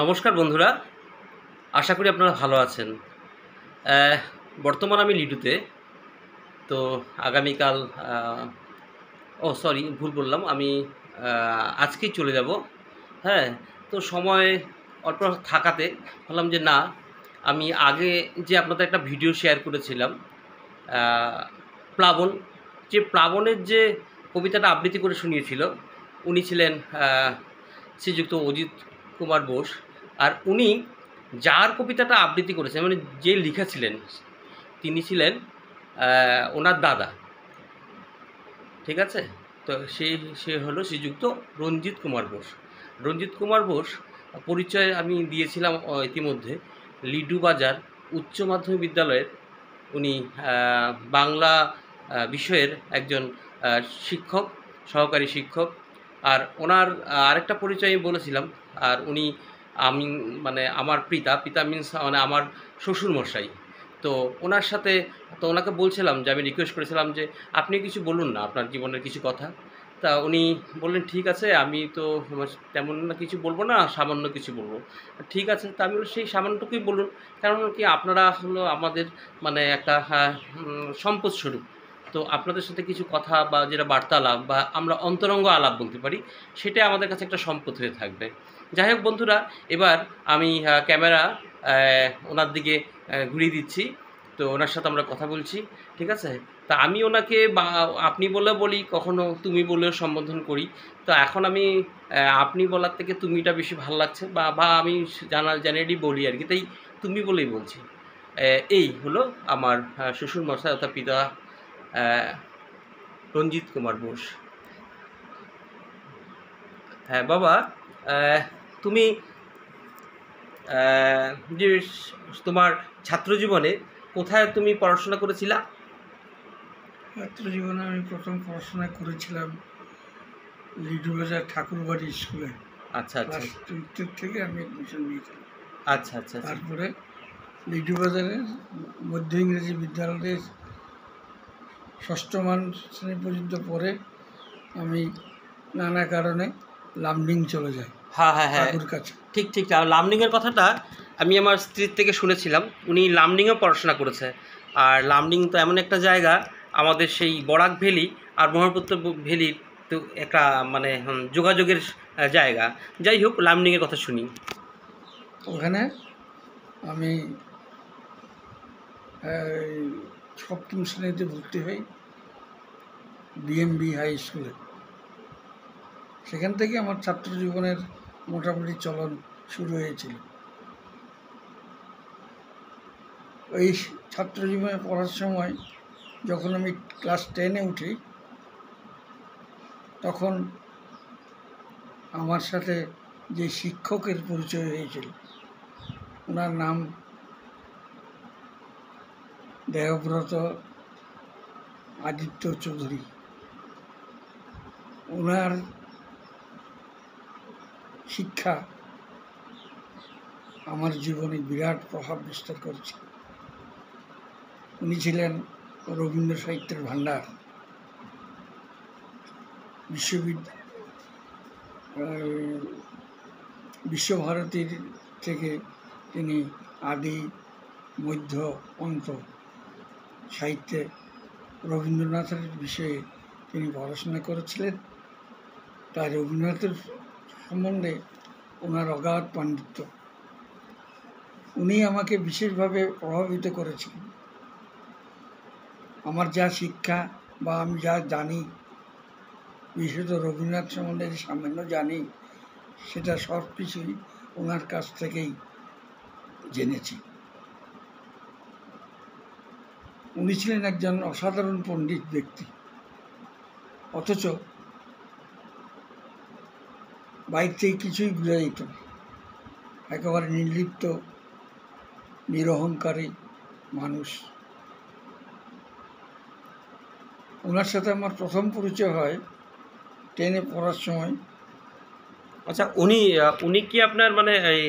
নমস্কার বন্ধুরা, আশা করি আপনারা ভালো আছেন। বর্তমান আমি লিডুতে। তো আগামীকাল সরি, ভুল বললাম। আমি আজকেই চলে যাব। হ্যাঁ, তো সময় অল্প থাকাতে ভাবলাম যে না, আমি আগে যে আপনাদের একটা ভিডিও শেয়ার করেছিলাম, আহ, প্লাবন, যে প্লাবনের যে কবিতাটা আবৃত্তি করে শুনিয়েছিল, উনি ছিলেন শ্রীযুক্ত অজিত কুমার বোস। আর উনি যার কবিতাটা আবৃত্তি করেছেন, মানে যে লিখেছিলেন, তিনি ছিলেন ওনার দাদা। ঠিক আছে? তো সে হলো শ্রীযুক্ত রঞ্জিত কুমার বোস। রঞ্জিত কুমার বোস পরিচয় আমি দিয়েছিলাম ইতিমধ্যে। লিডু বাজার উচ্চ মাধ্যমিক বিদ্যালয়ের উনি বাংলা বিষয়ের একজন শিক্ষক, সহকারী শিক্ষক। আর ওনার আরেকটা পরিচয় আমি বলেছিলাম। আর উনি, আমি মানে আমার পিতা মিন্স মানে আমার শ্বশুরমশাই। তো ওনার সাথে, তো ওনাকে বলছিলাম যে, আমি রিকোয়েস্ট করেছিলাম যে আপনি কিছু বলুন না আপনার জীবনের কিছু কথা। তা উনি বললেন, ঠিক আছে, আমি তো তেমন না কিছু বলবো না, সামান্য কিছু বলবো। ঠিক আছে, তা আমি বলি, সেই সামান্যটুকুই বলুন। কারণ কি, আপনারা হলো আমাদের মানে একটা সম্পদ স্বরূপ। তো আপনাদের সাথে কিছু কথা বা যেটা বার্তালাপ বা আমরা অন্তরঙ্গ আলাপ বলতে পারি, সেটা আমাদের কাছে একটা সম্পদ হয়ে থাকবে। যাই হোক বন্ধুরা, এবার আমি ক্যামেরা ওনার দিকে ঘুরিয়ে দিচ্ছি। তো ওনার সাথে আমরা কথা বলছি। ঠিক আছে? তা আমি ওনাকে বা আপনি বলে বলি, কখনো তুমি বলেও সম্বোধন করি। তো এখন আমি আপনি বলার থেকে তুমিটা বেশি ভালো লাগছে, বা বা আমি জেনারেলি বলি আর কি, তাই তুমি বলেই বলছি। এই হলো আমার শ্বশুরমশাই অর্থাৎ পিতা রঞ্জিত কুমার বোস। হ্যাঁ বাবা, তুমি যে তোমার ছাত্র জীবনে কোথায় তুমি পড়াশোনা করেছিলা? ছাত্র জীবনে আমি প্রথম পড়াশোনা করেছিলাম লিডু বাজার ঠাকুরবাড়ি স্কুলে। আচ্ছা আচ্ছা ক্লাস 2 থেকে আমি অ্যাডমিশন নিয়েছিলাম। আচ্ছা আচ্ছা। তারপরে লিডু বাজারের মধ্য ইংরেজি বিদ্যালয়ের ষষ্ঠ শ্রেণী পর্যন্ত পড়ে আমি নানা কারণে লামডিং চলে যাই। হ্যাঁ হ্যাঁ হ্যাঁ, ঠাকুর কাছে। ঠিক ঠিক। আর লামডিংয়ের কথাটা আমি আমার স্ত্রীর থেকে শুনেছিলাম, উনি লামডিংয়েও পড়াশোনা করেছে। আর লামডিং তো এমন একটা জায়গা, আমাদের সেই বরাক ভ্যালি আর ব্রহ্মপুত্র ভ্যালির তো একটা মানে যোগাযোগের জায়গা। যাই হোক, লামডিংয়ের কথা শুনি। ওখানে আমি সপ্তম শ্রেণীতে ভর্তি হই বিএমবি হাই স্কুলে। সেখান থেকে আমার ছাত্র জীবনের মোটামুটি চলন শুরু হয়েছিল। এই ছাত্র জীবনে পড়ার সময় যখন আমি ক্লাস 10-এ উঠি, তখন আমার সাথে যে শিক্ষকের পরিচয় হয়েছিল, ওনার নাম দেবব্রত আদিত্য চৌধুরী। ওনার শিক্ষা আমার জীবনে বিরাট প্রভাব বিস্তার করেছে। উনি ছিলেন রবীন্দ্র সাহিত্যের ভাণ্ডার। বিশ্বভারতীর থেকে তিনি আদি, মধ্য, অন্ত সাহিত্যে রবীন্দ্রনাথের বিষয়ে তিনি পড়াশোনা করেছিলেন। তাই রবীন্দ্রনাথের সম্বন্ধে ওনার অগাধ পাণ্ডিত্য। উনি আমাকে বিশেষভাবে প্রভাবিত করেছিলেন। আমার যা শিক্ষা বা আমি যা জানি, বিশেষত রবীন্দ্রনাথ সম্বন্ধে যে সামান্য জানি, সেটা সব কিছুই ওনার কাছ থেকেই জেনেছি। উনি ছিলেন একজন অসাধারণ পণ্ডিত ব্যক্তি, অথচ বাইর থেকে কিছুই বোঝা যেত না। একেবারে নির্লিপ্ত, নিরহংকারী মানুষ। ওনার সাথে আমার প্রথম পরিচয় হয় 10-এ পড়ার সময়। আচ্ছা, উনি কি আপনার মানে এই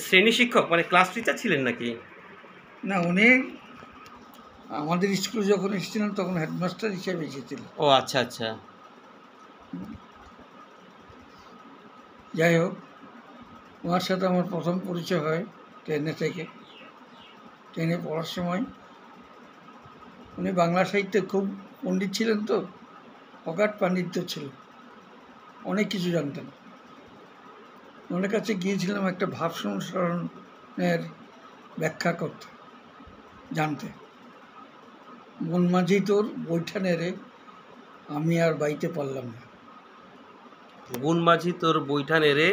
শ্রেণী শিক্ষক, মানে ক্লাস টিচার ছিলেন নাকি? না, উনি আমাদের স্কুলে যখন এসেছিলেন তখন হেডমাস্টার হিসেবে এসেছিলেন। ও আচ্ছা আচ্ছা। যাই হোক, ওনার সাথে আমার প্রথম পরিচয় হয় ট্রেনে পড়ার সময়। উনি বাংলা সাহিত্যে খুব পণ্ডিত ছিলেন, তো অগাধ পাণ্ডিত্য ছিল, অনেক কিছু জানতেন। ওনার কাছে গিয়েছিলাম একটা ভাব সংস্করণের ব্যাখ্যা করতে, জানতে। মন মাঝি তোর বৈঠা নেড়ে আমি আর বাইতে পারলাম না। গুণ মাঝি তোর বৈঠা নেড়ে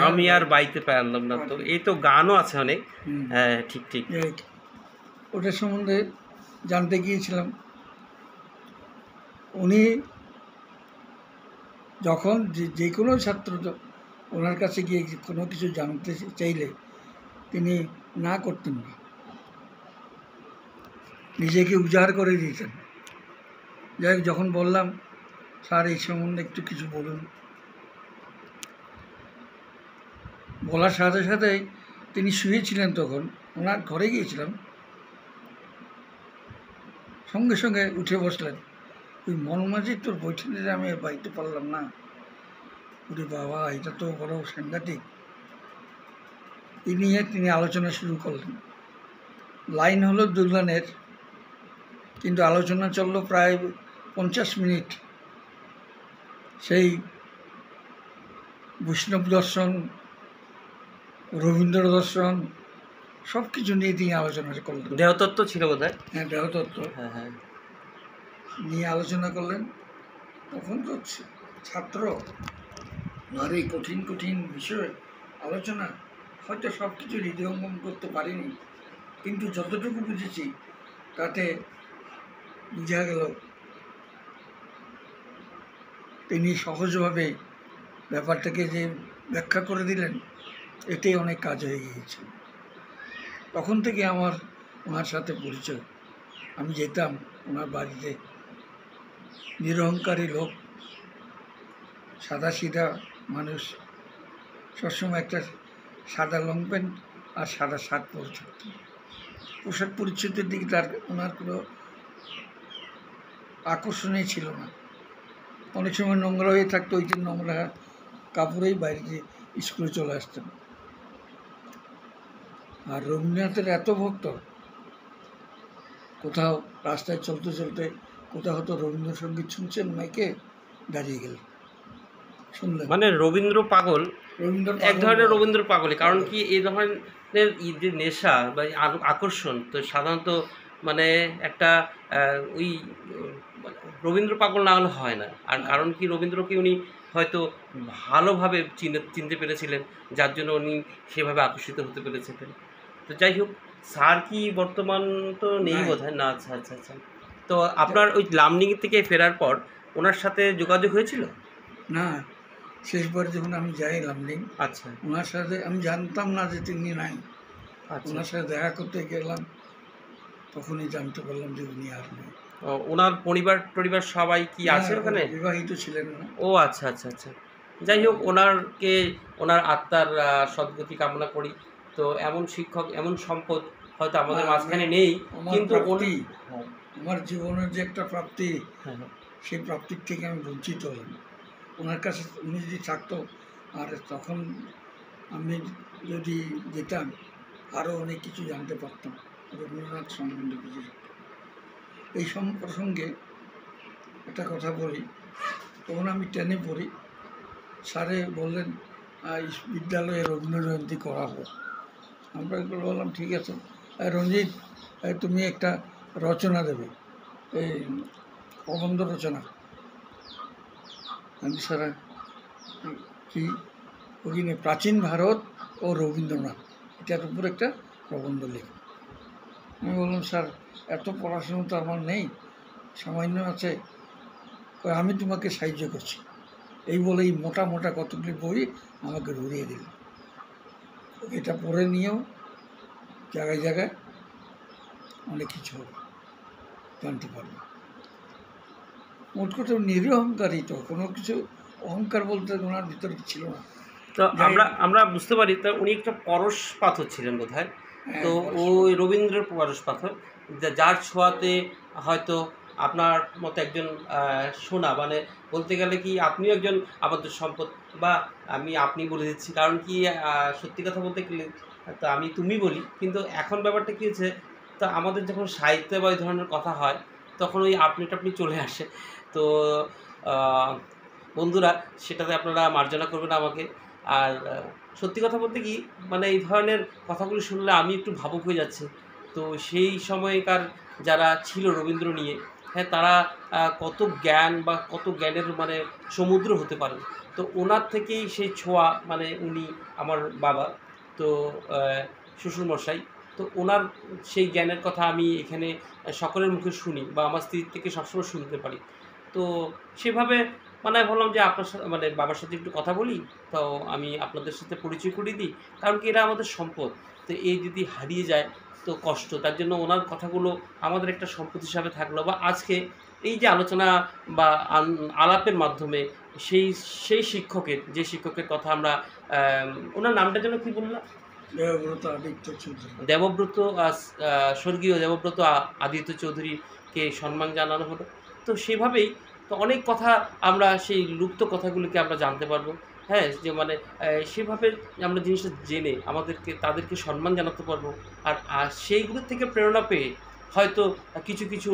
আমি আর বাইতে পারলাম না। তো এই তো গানও আছে অনেক। হ্যাঁ, ঠিক ঠিক। ওটার সম্বন্ধে জানতে গিয়েছিলাম। উনি যখন যে কোনো ছাত্র ওনার কাছে গিয়ে কোনো কিছু জানতে চাইলে তিনি না করতেন না, নিজেকে উজাড় করে দিতেন। যাই হোক, যখন বললাম স্যার এই সম্বন্ধে একটু কিছু বলুন, বলার সাথে সাথেই তিনি শুয়েছিলেন, তখন ওনার ঘরে গিয়েছিলাম, সঙ্গে সঙ্গে উঠে বসলেন। ওই মন মাঝি তোর বৈঠা নেড়ে আমি বাইতে পারলাম না। ওরে বাবা, এটা তো বড় সাংঘাতিক। এই নিয়ে তিনি আলোচনা শুরু করলেন। লাইন হলো দুর্গানের, কিন্তু আলোচনা চলল প্রায় 50 মিনিট। সেই বৈষ্ণব দর্শন, রবীন্দ্র দর্শন, সব কিছু নিয়ে তিনি আলোচনা করলেন। দেহতত্ত্ব ছিল বোধহয়। হ্যাঁ, দেহতত্ত্ব নিয়ে আলোচনা করলেন। তখন তো ছাত্র, আর এই কঠিন কঠিন বিষয় আলোচনা, হয়তো সব কিছু হৃদয়ঙ্গম করতে পারিনি, কিন্তু যতটুকু বুঝেছি তাতে বোঝা গেল তিনি সহজভাবে ব্যাপারটাকে যে ব্যাখ্যা করে দিলেন, এটাই অনেক কাজ হয়ে গিয়েছে। তখন থেকে আমার ওনার সাথে পরিচয়। আমি যেতাম ওনার বাড়িতে, নিরহংকারী লোক, সাদাসিধা মানুষ, সবসময় একটা সাদা লং প্যান্ট আর সাদা শার্ট পরে থাকতেন। পোশাক পরিচ্ছদের দিকে ওনার কোনো আকর্ষণই ছিল না। অনেক সময় নোংরা হয়ে থাকতো, ওই জন্য নোংরা কাপড়েই বাইরে স্কুলে চলে আসতেন। আর রবীন্দ্রনাথের এত ভক্ত, কোথাও রাস্তায় চলতে চলতে কোথাও হয়তো রবীন্দ্রসঙ্গীত শুনছেন, মাইকে দাঁড়িয়ে গেলেন, শুনলেন। মানে রবীন্দ্র পাগল, এক ধরনের রবীন্দ্র পাগলই। কারণ কি, এই ধরনের যে নেশা বা আকর্ষণ তো সাধারণত মানে একটা ওই রবীন্দ্র পাগল না হলে হয় না। আর কারণ কি, রবীন্দ্রকে উনি হয়তো ভালোভাবে চিনতে পেরেছিলেন, যার জন্য উনি সেভাবে আকর্ষিত হতে পেরেছিলেন। তো যাই হোক, স্যার কি বর্তমান তো নেই বোধহয় না? আচ্ছা আচ্ছা আচ্ছা। তো আপনার ওই লামডিং থেকে ফেরার পর ওনার সাথে যোগাযোগ হয়েছিল? না, শেষবার যখন আমি যাই লামডিং, আচ্ছা, ওনার সাথে আমি জানতাম না যে তিনি নাই। ওনার সাথে দেখা করতে গেলাম, তখনই জানতে পারলাম যে উনি আর নেই। ওনার পরিবার সবাই কি আছে ওখানে? বিবাহিত ছিলেন না। ও আচ্ছা আচ্ছা আচ্ছা। যাই হোক, ওনার আত্মার সদ্গতি কামনা করি। তো এমন শিক্ষক, এমন সম্পদ হয়তো আমাদের মাঝখানে নেই, কিন্তু আমার জীবনের যে একটা প্রাপ্তি, সেই প্রাপ্তির থেকে আমি বঞ্চিত হলাম। ওনার কাছে উনি যদি থাকতো, আর তখন আমি যদি যেতাম, আরও অনেক কিছু জানতে পারতাম রবীন্দ্রনাথ সম্বন্ধে কিছু। এই প্রসঙ্গে একটা কথা বলি। তখন আমি 10-এ পড়ি, স্যারে বললেন বিদ্যালয়ে রবীন্দ্র জয়ন্তী করা হোক। আমরা বললাম ঠিক আছে। রঞ্জিত, তুমি একটা রচনা দেবে, এই প্রবন্ধ রচনা। আমি স্যার কি ওখানে প্রাচীন ভারত ও রবীন্দ্রনাথ, এটার উপর একটা প্রবন্ধ লেখ। আমি বললাম স্যার, এত পড়াশুনো তো আমার নেই, সামান্য আছে, আমি তোমাকে সাহায্য করছি। এই বলে এই মোটা মোটা কতগুলি বই আমাকে ধরিয়ে দিল। এটা পড়ে নিয়েও জায়গায় জায়গায় অনেক কিছু জানতে পারবে। মোট কথা নিরহংকারী, তো কোনো কিছু অহংকার বলতে ওনার ভিতরে ছিল না। তো আমরা বুঝতে পারি, তা উনি একটা পরশ পাথর ছিলেন বোধহয়। তো ওই রবীন্দ্রের পরশ পাথর, যার ছোঁয়াতে হয়তো আপনার মতো একজন সোনা, মানে বলতে গেলে কি আপনিও একজন আবদ্ধ সম্পদ, বা আমি আপনি বলে দিচ্ছি, কারণ কি সত্যি কথা বলতে গেলে তো আমি তুমি বলি, কিন্তু এখন ব্যাপারটা কী হচ্ছে, তো আমাদের যখন সাহিত্যে বা এই ধরনের কথা হয় তখন ওই আপনি টাপনি চলে আসে। তো বন্ধুরা, সেটাতে আপনারা মার্জনা করবেন আমাকে। আর সত্যি কথা বলতে কি, মানে এই ধরনের কথাগুলো শুনলে আমি একটু ভাবুক হয়ে যাচ্ছি। তো সেই সময়কার যারা ছিল রবীন্দ্র নিয়ে, হ্যাঁ, তারা কত জ্ঞান বা কত জ্ঞানের মানে সমুদ্র হতে পারেন। তো ওনার থেকেই সেই ছোঁয়া, মানে উনি আমার বাবা, তো শ্বশুরমশাই, তো ওনার সেই জ্ঞানের কথা আমি এখানে সকলের মুখে শুনি বা আমার স্ত্রীর থেকে সবসময় শুনতে পারি। তো সেভাবে মানে ভাবলাম যে আপনার সাথে, মানে বাবার সাথে একটু কথা বলি, তো আমি আপনাদের সাথে পরিচয় করিয়ে দিই। কারণ কি এরা আমাদের সম্পদ। তো এই যদি হারিয়ে যায় তো কষ্ট। তার জন্য ওনার কথাগুলো আমাদের একটা সম্পদ হিসাবে থাকলো, বা আজকে এই যে আলোচনা বা আলাপের মাধ্যমে সেই সেই শিক্ষকের, যে শিক্ষকের কথা আমরা ওনার নামটা যেন কী বললাম? দেবব্রত আদিত্য চৌধুরী। দেবব্রত স্বর্গীয় দেবব্রত আদিত্য চৌধুরীকে সম্মান জানানো হলো। তো সেভাবেই তো অনেক কথা আমরা সেই লুপ্ত কথাগুলোকে আমরা জানতে পারবো। হ্যাঁ? যে মানে সেভাবে আমরা জিনিসটা জেনে আমাদেরকে তাদেরকে সম্মান জানাতে পারবো। আর সেইগুলোর থেকে প্রেরণা পেয়ে হয়তো কিছু, কিছু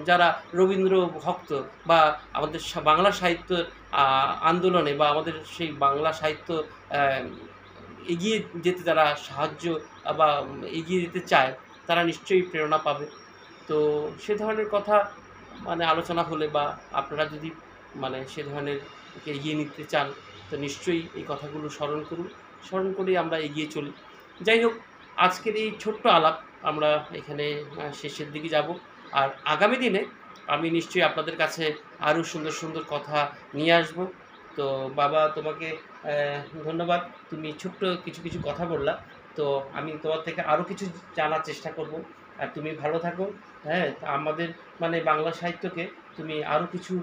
যারা রবীন্দ্র ভক্ত বা আমাদের বাংলা সাহিত্যের আন্দোলনে বা আমাদের সেই বাংলা সাহিত্য অ্যা এগিয়ে যেতে যারা সাহায্য বা এগিয়ে যেতে চায়, তারা নিশ্চয়ই প্রেরণা পাবে। তো সে ধরনের কথা মানে আলোচনা হলে, বা আপনারা যদি মানে সে ধরনের এগিয়ে নিতে চান, তো নিশ্চয়ই এই কথাগুলো স্মরণ করুন। স্মরণ করেই আমরা এগিয়ে চলি। যাই হোক, আজকের এই ছোট্ট আলাপ আমরা এখানে শেষের দিকে যাব। আর আগামী দিনে আমি নিশ্চয়ই আপনাদের কাছে আরও সুন্দর, সুন্দর কথা নিয়ে আসবো। তো বাবা, তোমাকে ধন্যবাদ। তুমি ছোট্ট কিছু, কিছু কথা বললা। তো আমি তোমার থেকে আরও কিছু জানার চেষ্টা করব। আর তুমি ভালো থাকো। হ্যাঁ? তা আমাদের মানে বাংলা সাহিত্যকে তুমি আরও কিছু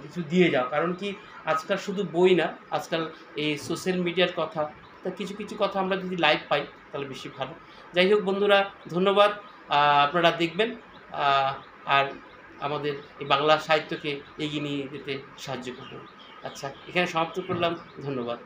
কিছু দিয়ে যাও। কারণ কি, আজকাল শুধু বই না, আজকাল এই সোশ্যাল মিডিয়ার কথা, তা কিছু, কিছু কথা আমরা যদি লাইভ পাই তাহলে বেশি ভালো। যাই হোক বন্ধুরা, ধন্যবাদ। আপনারা দেখবেন আ আর আমাদের এই বাংলা সাহিত্যকে এগিয়ে নিয়ে যেতে সাহায্য করবেন। আচ্ছা, এখানে সমাপ্ত করলাম। ধন্যবাদ।